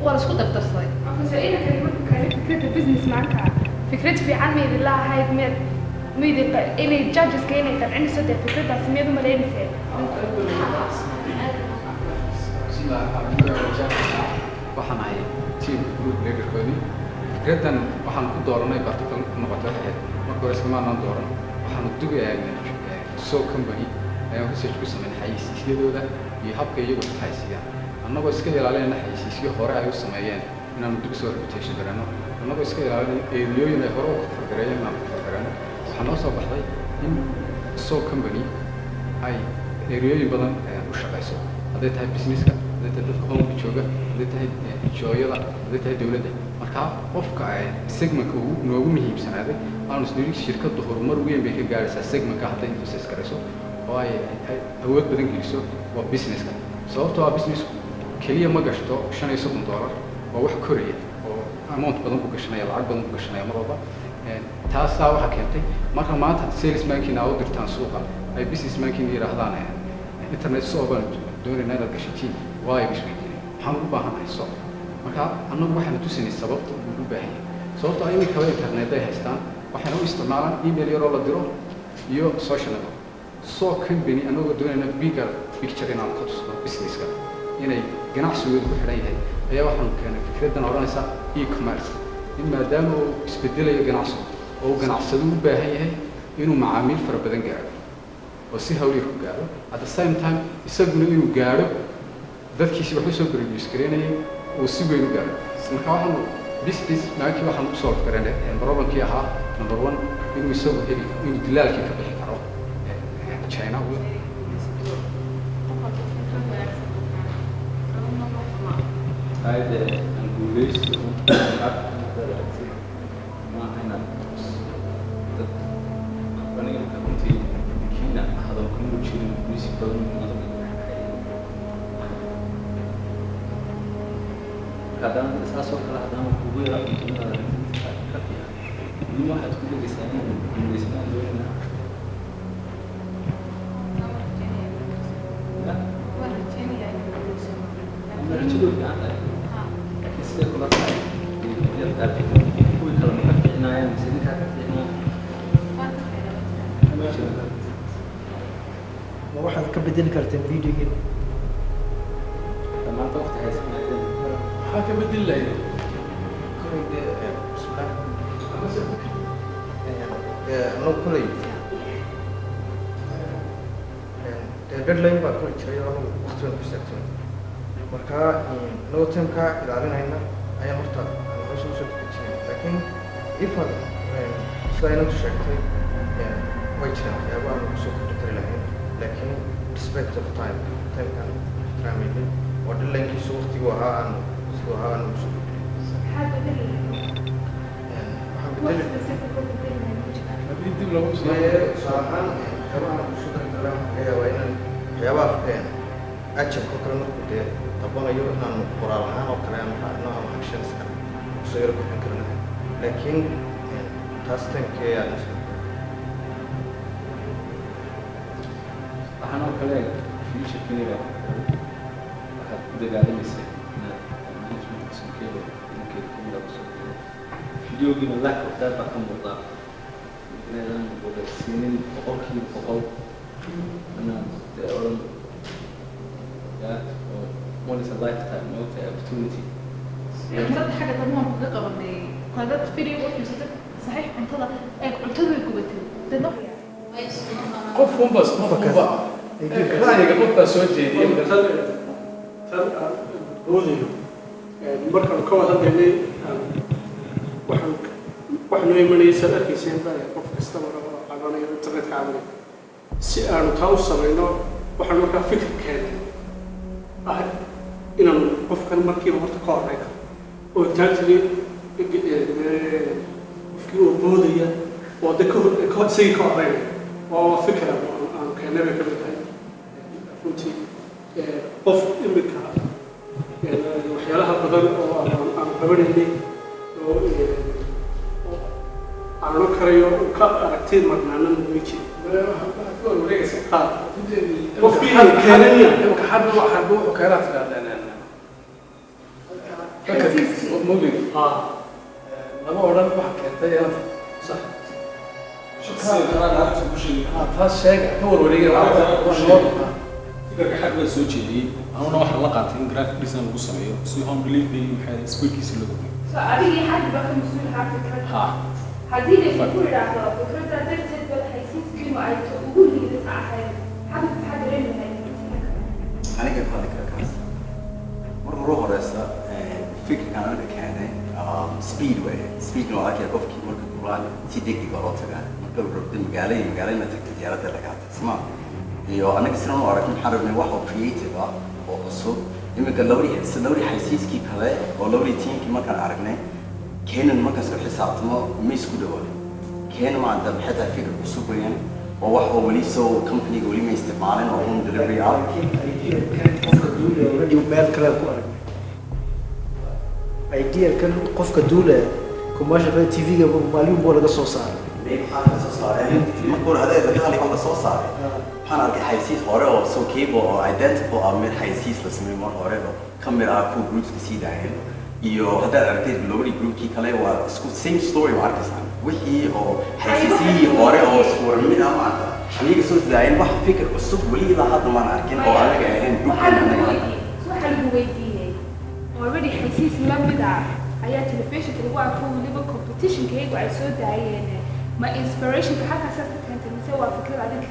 S11: ولا شو دكتور صاير.
S13: فسألنا كلمة فكرة بزنس معك فكرة في عمي بالله هاي ميد إلي جادجز كأني كان عندي صدق فكرة بس ميد ما لين سير.
S2: waxaan ahay team group leader koodi fikraddan waxaan ku dooranay particle noqotay waxay marka hore ismaanaan dooran waxaan u dugayaa soo company ayaan research ku sameyn xayisiisyadooda iyo habka iyagu xayisiiyaan annagoo iska ilaalinayna xayisiisyo hore ay u sameeyeen inaanu dib soo reputation garano annagoo iska ilaalinay eediyooyin ay hore u fargareeyeen inaan fargarano waxaa noo soo baxday in soo company ay eediyooyin badan u shaqayso hadday tahay businesska hadday tahay dadka home jooga hadday tahay jooyada hadday tahay dowladda markaa qofka segmentka noogu muhiimsanaaday aanu isdiri shirkaddu horumar weyn bay ka gaaraysaa segmentka hadday investors garayso oo ay awood badan geliso waa businesska sababtoo ah businessku keliya ma gashto $35 waa wax koraya oo amount badan ku gashanaya lacag badan ku gashanaya mar walba taasaa waxaa keentay marka maanta salesmankiina u dirtaan suuqa ay businessmankiina yidhaahdaan internet soo baan doonaynaa inaad gashatiin waayo isweydiinay waxaan u baahanahay soo marka annagu waxaan tusinay sababta uu u baahan yahay sababtoo ah iminka internet ay haystaan waxayna u isticmaalaan email yaroo la diro iyo social network soo company annagoo doonayna bigger picture inaan ka tusno businesska inay ganacsigooda ku xidhan yahay ayaa waxaan keenay fikraddan odhanaysa e-commerce in maadaama uu isbedelayo ganacsigu oo uu ganacsadu u baahan yahay inuu macaamiil fara badan gaadho oo si hawliya ku gaadho at the same time isaguna inuu gaadho dadkiisi wax u soo produce gareynayay uu si weyn u gaadho marka waxaanu business maakii waxaan u solve gareynay problemkii ahaa number 1 inuu isagu heli inuu dilaalkii ka bixi karo China
S15: هذا الجوليس ما هنا أنا كنت كنا هذا كله شيء ميسي بدون هذا أساسه كله هذا مقبول رأي كافية من واحد كل لسانين من لسان دولنا لا رجلوا في عنا كسر كل شيء يرتاح كل كلام كفينا يعني سيدك كفينا
S18: ما واحد كبدين كرتين فيديو جيم
S15: ما توقف هاي
S2: حاجة بدل لي
S16: بسم الله أنا كلي deadline baa ku jiray oo waqtigan ku saabsan marka no time-ka ilaalinayna ayaan horta aan soo dejinay laakiin ifan sidayna u sheegtay way jiraan waxyaabo aan kusoo kordhin lahayn laakiin respect of time-kan raamiyay oo deadline-kiisu waqtigu ahaa aan kusoo
S2: dib lagu soo
S16: waxyaabaha ajabka kale markuu dee dabanayo inaanu qoraal ahaan oo kale aan raacno ama actions kale kusoo yaro bixin karna laakiin taas timekee aan
S15: waxaan oo kale future keniga waxaad ku dagaalamaysa inaad management sankeeda inkeeda kamida kusoo gelo videogiina lack of that baa ka muuqdaa inaydan wadaagsiinin 100% inaan dee odhan one is a lifetime opportunity.
S11: مرات حاجة طبعاً مطلقة بني قادات فيديو وفيسات صحيح انتظر قلتلو يكوبتلو ده
S14: قفهم بس قفهم بقى رأيك قفة سوتي دي
S3: روزي مركب كوا هذا waxaan imanaysan arkaysan baa qof kasta wada qabanaya internet caawinay si aan taa u sameeyno waxaan markaa fikir keenay inaan qofkan markiiba horta ka horreeyo oo taagtay qofkii uu boodaya oo dadka isagii ka horreeyo waa fikir aan keenay ka mid tahay runtii qof imika waxyaalaha badan oo aan qabanaynay oo أنا كريو كأكتير مجنون ميجي. وفي كلامي
S14: كحرب وكيرات موجود. لما أوران واحد كنت يا صح. هذا شيء هو وريجي
S10: فكرة حد بس سوتشي دي أنا واحد لقطة إن جرافيك ديزاين وصليه سوي هون بليف بي محل سكول كيس اللي قبله.
S11: فأبي حد بقى مسؤول عن فكرة. هذه اللي يقول العقاب فكرة ترتد بالحيثية كلمة أي تقول لي تسعة حاجة حابب حاجة غير من هاي.
S1: أنا كيف هذا كلاس؟ مرة رأسا فكرة كان كان سبيد نوع كي أقف كي مرة كوران تيجي قرارات كان مرة ربط مقالي ما تكتيارات اللي كانت اسمع يو أنا كسرنا وراك محرر من واحد creative أو أصل يمكن لوري حسيس كي كله أو لوري تيم كي ما كان عرقنا كان المركز حسابتنا مش كده كان ما عندهم حتى فكرة أسلوب يعني وواحد ولي سو كمباني ولي ما يستعملين أو هم دليفري على
S18: قفك دولة already meel kale ku arag idea kan qofka duule commercial TV-ga maalin buu laga soo saaray
S1: ما قول هذا إذا كان اللي هو صار أنا أرجع حيسيس هراء سو كيبل أو identical أمير حيسيس لسمي مر هراء كاميرا كو جروبس كسيدة يعني iyo hadda aragtay lowri groupkii kale waa isku same story ma arkaysan wixii oo xaysiisii hore oo suurmid ama aniga soo daayeen wax fikir cusub wali ilaa hadda ma arkin oo anaga ahayn groupkan anaga
S11: waxa lagu weydiiyay already xaysiis ma bida
S19: ayaa telefishinka lagu arko weliba competitionkaygu ay soo daayeen ma inspirationka halkaasaad ka keentay mise waa fikrad adiga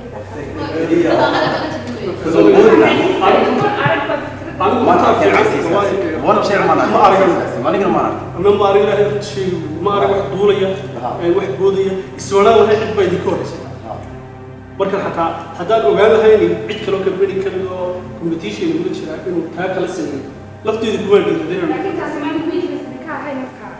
S3: marka xataa haddaan ogaan lahayn cid kaloo company kale oo competition ugu jira inuu taa kala sameeyo lafteedu kuma dhiiradeen
S19: laakiin taas ma weakness ka ahayn markaa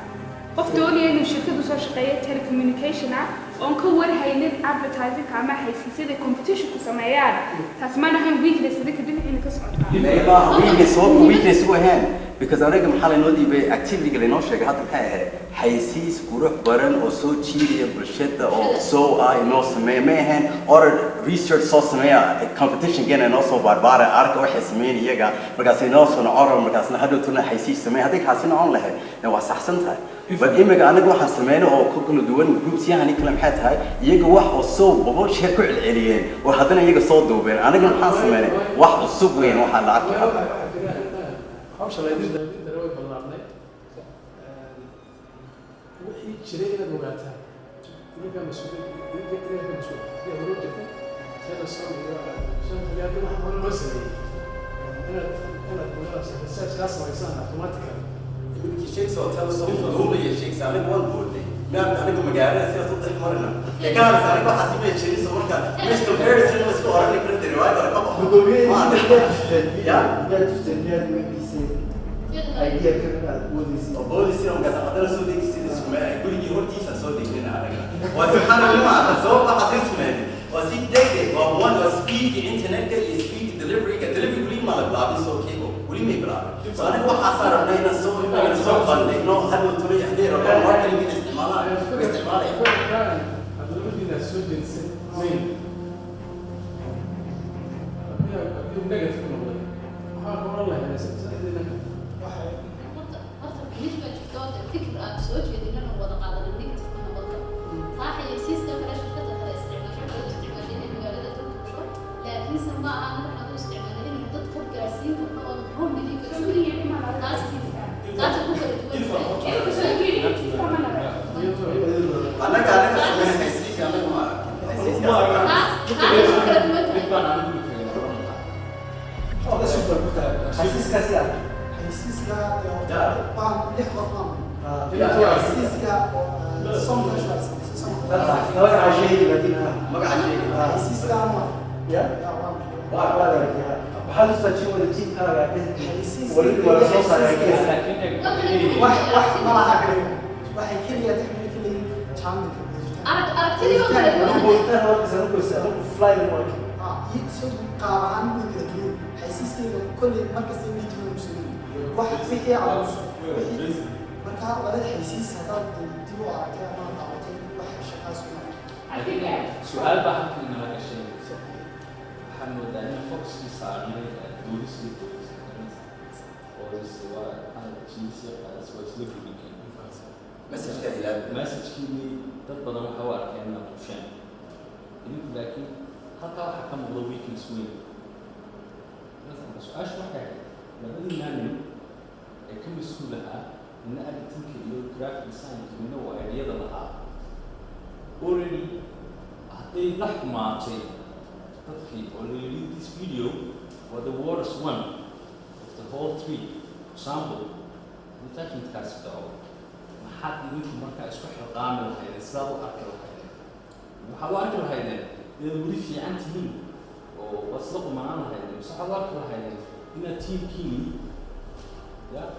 S19: qof doonaya inuu shirkadu soo shaqeeyo telecommunication ah oon ka warhaynin advertising ama xaysiisyada competition ku sameeyaan taas ma ahayn weakness idinka dhinaciina ka socotaa
S1: weakness u ahayn because anaga maxaa laynoo dhiibay activity laynoo sheegay hadda maxay ahayd xaysiis qurux baran oo soo jiidaya bulshada oo soo inoo sameeya ma ahayn order research soo sameeya competition gena inoo soo baarbaara arka waxay sameeyeen iyaga markaas inoo soo order markaasna hadhow tuna xaysiis sameeya haddii kaasina on lahayd waa saxsan tahay bal imaga anaga waxaan sameynay oo ka kala duwan groupsyahani kale maxay tahay iyaga wax oo soo boqol sheer ku celceliyeen oo haddana iyaga soo duubeen anaga maxaan sameynay wax cusub weyn waxaa la arkay hadda
S3: hawsha la idin dareemay way ballaarnay wixii jiray inaad ogaataa idinka mas-uuliyadda idinka mas-uuliyadda hore jirtay teeda soo iyo shan xiliyaadii waxa hore loo sameeyey inaad magaalaas research kaa samaysaan automatically
S1: shayks oo tala soo duubaya shayks aniga waan boodnay meel aniga magaalada sidaas u dexmarina ee gaaraysa aniga waxaa simay jiraysa marka mesh comparison la isku oranay karta riwaayad hore ka baxo
S18: idea ka boodisi
S1: oo boodisi oo gaas hadana soo degisi isku meel gurigii hortiisa soo degnina anaga waa subhanallah ma soo baxa ismeen waa si degdeg waa one was speed internet iyo speed delivery wali ma la bilaabay soo keego wali ma bilaabay so aniga waxaa saarnay inaan soo bandhig no hadda tuli xdeer oo marketing isticmaalay
S3: hadaladiina soo jeedisay weyn iyo negative noqday waxaa ka oran lahayd saddexdeena
S6: فكر سويت في دينا وضع على النيجاتيف من الوضع صح يسيس كان فلاش كذا فلا استعمالين المجالات تنتشر لكن سمع عن هذا استعمالين تدخل جالسين هم اللي بيقولوا يعني ما ناس ناس
S1: انا قاعد اسمع حسيس انا ما
S8: حسيس كاسيا حسيس كا بام لحظه حسيسكا صمت شوي صمت عشيري لكن حسيسكا يا بحال استشير ولا تجيب كذا ولا صوص على كيس واحد ما راح اكل واحد كل يتحمل كل شامل
S6: أركتني ولا
S8: قلت له زمان كنت فلاي ورك يقصد قاعد من كده حسيسكا كل مركز يجي مسلم واحد فيه على marka wada xaysiis hadaad dib u aragtay ama daawatay wax shaqaas u
S15: markaa su'aal baa halkan inala gashay waxaan moodaa in foxkii saarnay duulisii oo waa jiisya qaas waa isla gudbin
S1: message-ka ilaa
S15: message-kii dad badan waxa u arkeen inaad tusheen idinku laakiin halkaa waxaa ka muuqda weakness weyn su-aasha waxay ahayd labadii maalin ee ka mas-uul ahaa إن editing iyo graphic design كنا وعليا لها already هذي لح ماتي تذكي already this video was the worst one of the whole three sample attachment cast داو ما حد منكم مركا إسكح القامة وهاي إسرائيل أكل وهاي وحاول أكل وهاي إذا بدي في عن تيم ووصلوا معنا هاي بس حاول أكل وهاي إن تيم كيني يا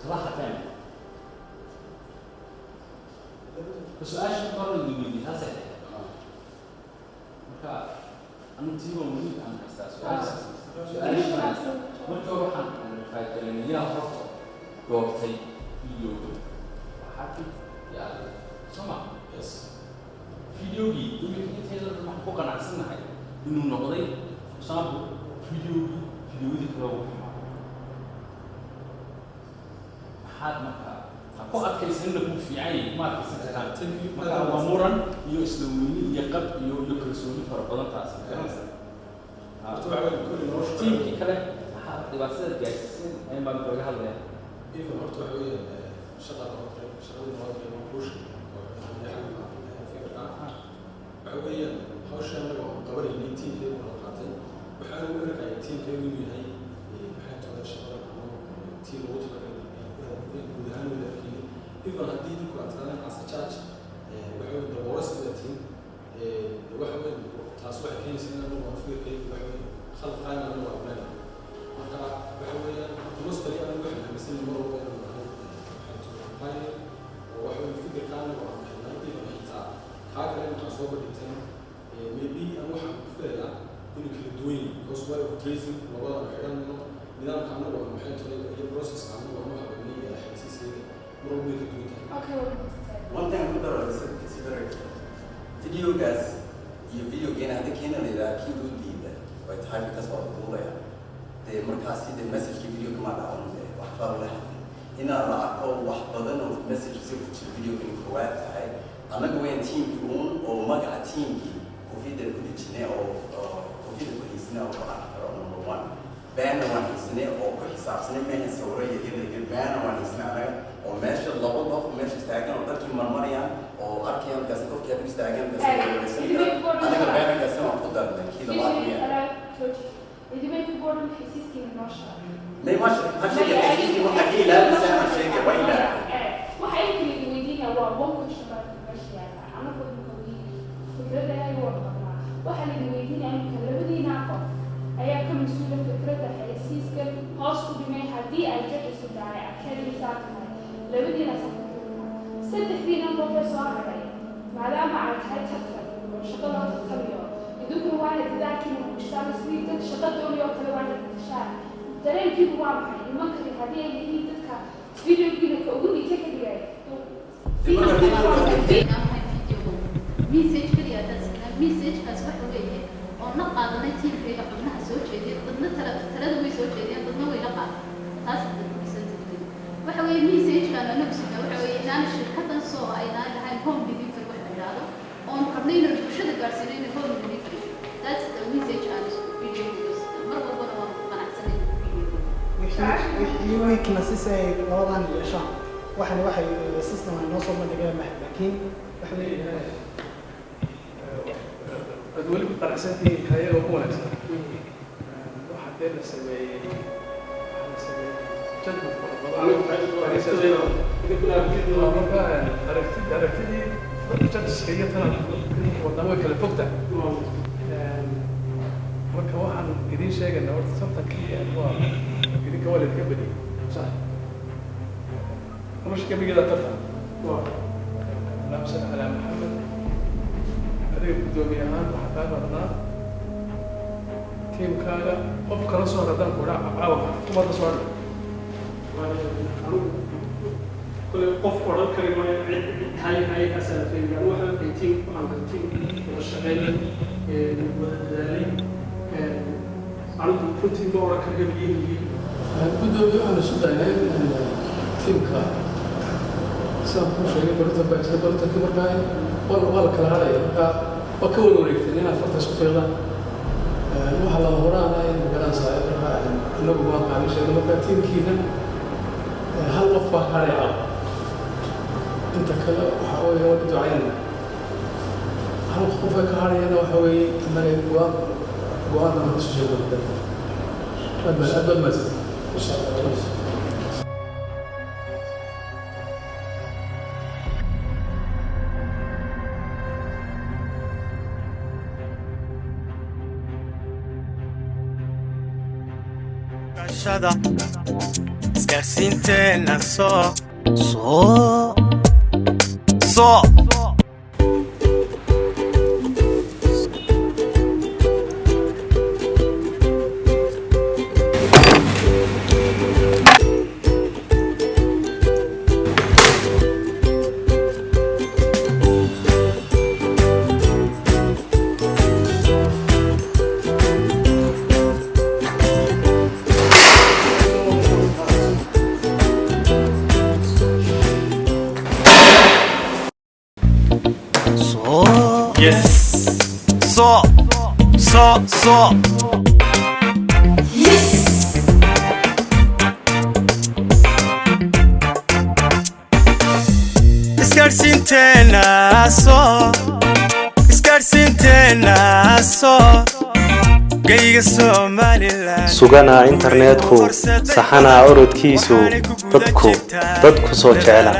S15: صراحة كامل السؤال شو قرر اللي بدي هذا مركا أنا تيجي ومريض عن الأساس سؤال شو مركا روح عن فايتين يا فرق قوتي فيديو وحكي يعني سمع يس فيديو دي يمكن يتهيأ محبوك عن أحسن حاجة إنه نقضي صابو فيديو دي كلام حد مكة أقوى أكيسين لكم في عين ما أكيسين كان مكة ومورا يسلموني يقب يكرسوني فربنا تاسم تيم كي كله حد دباسة جالسين أيام بعد كل هذا
S10: إذا مرت وحوي شغل المواقع وكوش وحوي هوش أنا قبل إني تيم لي وقعتين وحاول أرجع تيم لي ويني هاي حتى هذا الشغل تيم وجه ودهان ولا كذي إذا هديد وقعتنا على سجاج وحوي دورست التيم وحوي تصبح كين سنة وفي كيف وحوي خلق قائمة من وعمل مرة وحوي درست لي أنا وحوي بس المرة بين هاي وحوي الفكر كان وعمل نادي وحيتا هذا اللي مصوب التيم maybe أنا واحد فيها إنه كل دوين because way of tracing ووضع الحياة إنه نظام كامل ولا محيط هي process كامل ولا واحد بنية حساسية مرة بيك دوين.
S1: Okay. One thing I could consider video guys video game هذا كنا لذا كي ودي ده ويتحاول كسر الدولة ده مركز ده message video كمان دعونا ده وأخبار له هنا رأى واحد بدنا في message يصير في الفيديو كم كوات هاي أنا جوين تيم يقول أو ما قاعد تيم كي وفي ده كل شيء أو وفي ده كل شيء أو number one بان واحد سنة أو كحساب سنة ما هي سورية كده بان واحد سنة على أو ماشي اللبض أو ماشي استعجال أو تركي مرمريا أو أركيان كسر كده استعجال بس أنا كبان كسر أقدر كده ما فيها.
S19: إذا ما يكون الحسيس كي ناشر.
S1: ما ماشي الحسيس كي ممكن لا بس أنا شيء كويلا.
S19: وحيك اللي يدينا هو ممكن شباب ماشي يعني أنا كنت مكوي فكرة هاي هو القطع وحنا اللي يدينا يعني كلامي نعرف أيام كم مسؤول فكرة حسيس كان خاص بما يحدي الجد السوداني أكثر يساعدنا لو بدينا سد فينا بروفيسور علي ما مع هاي تكتب شغلات الخبيرة يذكر واحد ذاكي ومشتاق سويت شغلت دول يوم كل واحد تشاء ترى كيف واضح الممكن هذه اللي هي تذكر فيديو كذا كأقول لك كذا
S6: ميسج كذا ميسج أصبح وجهه ونقع ضمن تيم في قبلنا سوت شيء ضمن ترى دوي سوت شيء ضمن ويلقى تاس المسنت وحوي ميسج كان نفسه وحوي إن الشركة الصوة أيضا هاي هم بدين في الوحدة هذا on قبلين الشدة قارسين هم بدين في that's the message and video videos مرة ما أحسن
S18: wixii weaknesses ay labadan yeeshaan waxana waxay system ay noo soo bandhigeen laakiin waxa weeye
S14: أدولي برأساتي هاي لو كونت واحد دير سوي جد marka waxaan idin sheegaynaa horta sabtankii waa idinka waa laidinka badiyey sax nolosha gabigeeda tartan laabsan calaa maxamed adiga guddoomiye ahaan waxaa kaa badnaa tiimkaaga qof kala soo haradaan ku dhaca caawa kumadda soo hadha
S3: كل قف قرر كريم هاي أسئلة في يعني واحد بيتين عن بيتين والشغالين والدلالين عن كنتين دورة كريم يجي
S14: gudoomiye waxaanu isu daynay tiimka sidaan kuu sheegay baritankii markaa waa la kala hadhaya markaa waa ka wada wareegteen inaad farta isku fiiqdaan waxaa lama horaana in magaranaysaa markaa inagu baan qaani sheegay markaa tiimkiina hal qof baa hadhaya inta kale waxaa weeye waa ducaynana hal qofka ka hadhayana waxaa weeye innaga go-aanna ma isu sheego aad maadsan
S20: isgaarsiinteena soo Yes.
S21: suganaa internetku saxanaa orodkiisu dadku soo jecela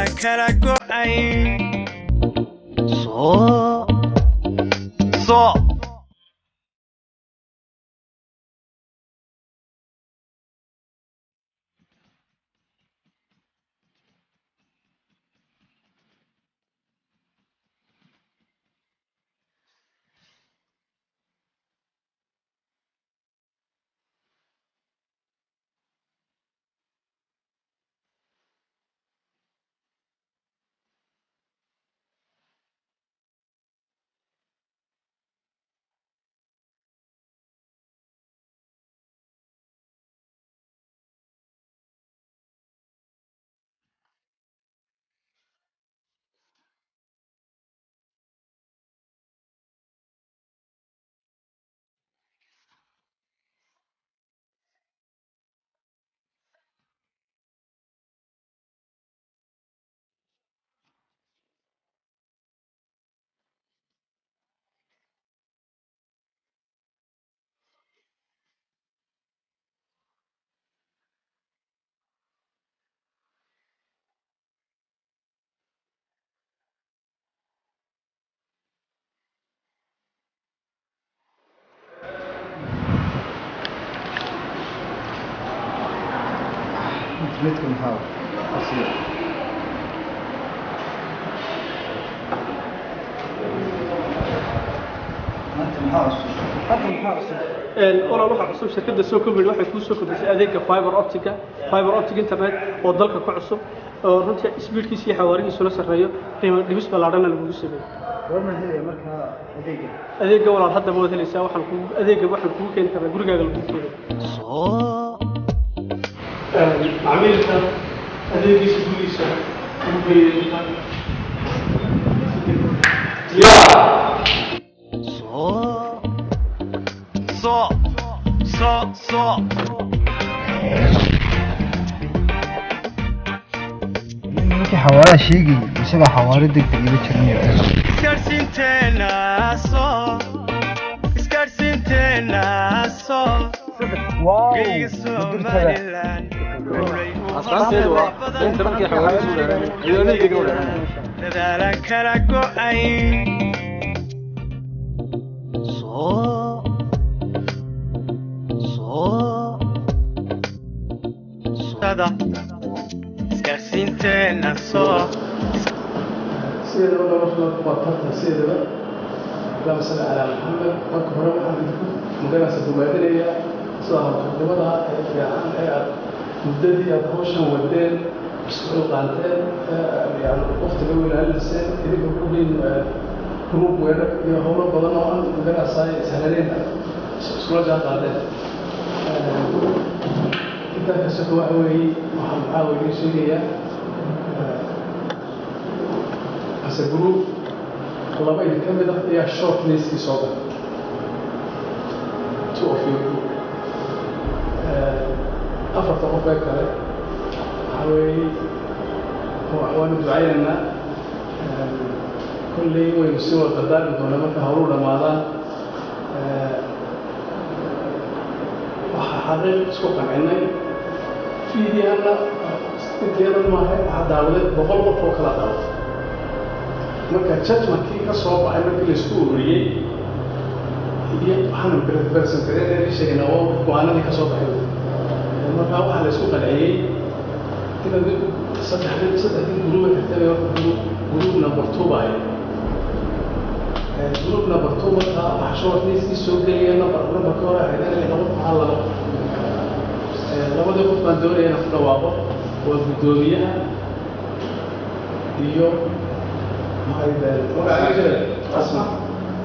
S2: midkan maxaa asiga
S3: olol waxa cusub shirkadda soo kordhisay waxay ku soo kordhisay adeegga fiber optic internet oo dalka ku cusub oo runtii speedkiisa iyo xawaarihiisu la sareeyo qiimo dhibis ballaaran lagu sameeyo
S2: warma helaya marka
S3: adeegga walaal hadda ma helaysaa waxaan kugu keeni karaa gurigaaga lagu keeno macmiilka adeeggiisa gurigiisa ugu geeyay
S16: ninkii xawaaraha sheegay isagoo xawaaro degdeg ila jiranaya
S14: سيدنا الله رحمه وبركاته سيدنا اللهم صل على محمد وكبر محمد مجلس الدبادية صاحب خدمتها في عام مددي أتوشن ودين مسؤول قانتين يعني وقت الأول على اللسان إذا كلين جروب ويرك يهون بدنا عن مجلس سهلين سكول جات قانتين كده كسكوا أوي محاول يسويها as a group laba idin ka mid ah ayaa short listkii soo galay two of your group afarta qof ee kale waxaa weeye waanu ducaynaynaa kolley waynu sii wada dardaarmi doonaa marka hawluhu dhammaadaan waxaa xaqiiq isku qancinay fiidiyaana inteedan maaha waxaa daawaday 100 qof oo kala daawaday marka judgmentkii ka soo baxay markii la isku ururiyey iyo waxaanu bersenkareedii sheegnaa oo go-aanadii ka soo baxay markaa waxaa la isku qanciyey inaad saddexdii guruuba kartay guruub number 2 baayo guruub number 2 markaa waxa short listkii soo gelaya numberka hore ahayd inay laba maxaa labadii qof baan doonaya inaan ku dhawaaqo waa guddoomiyaha iyo أسمع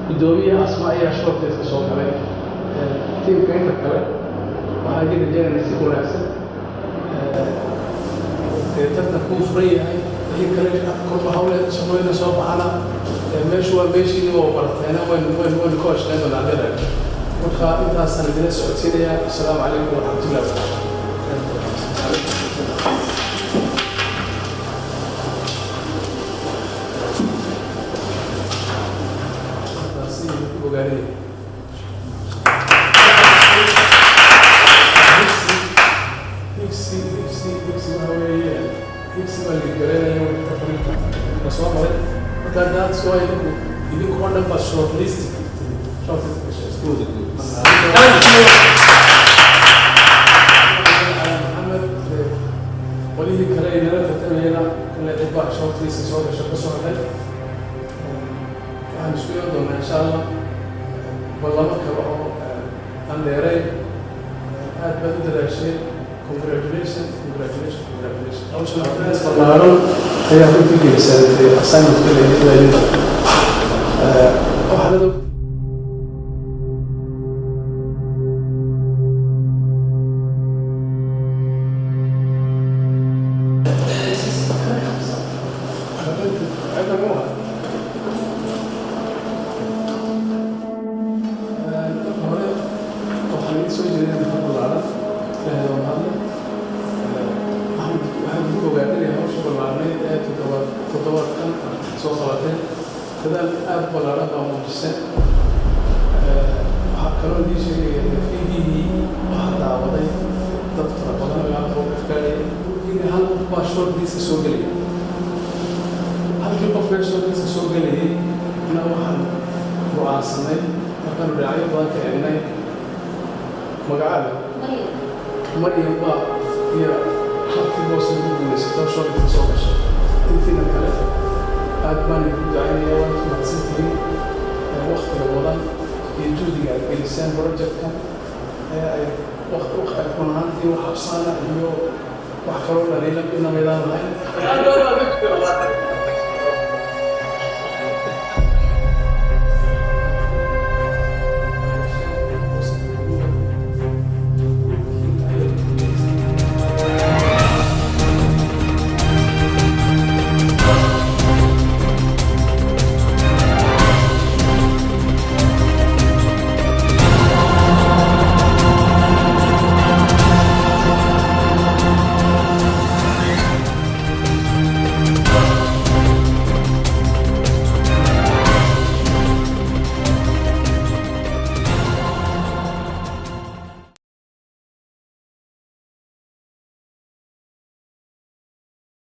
S14: بدورية أسمع أي شرط يتكسر كمان تيم كأنت كمان وهاجي الجيل نسيب ولا أحسن تكون فرية هي كلام كل محاولة سوينا صوب على ماشي وماشي وبرت أنا وين كوش لأنه نعملها وخا أنت السنة دي السعودية السلام عليكم ورحمة الله وبركاته bogaanaya higsi waxa weeye higsi baa la garanaya wixii tafriinta la soo maray marka that's why idinku oo dhan baa shortlist qolihii kale ay nala fatamayana kale cid baa shortlist soo gasho ka soo hadhay waxaan isku iman doonaa insha allah ballamo kale oo aan dheerayn aad baad u dadaasheen congratulations. Ballaaran ayaa ku tegeysaa assignment-ka leeyahay waxaad wax kaloo dhaliila inama idaan lahayn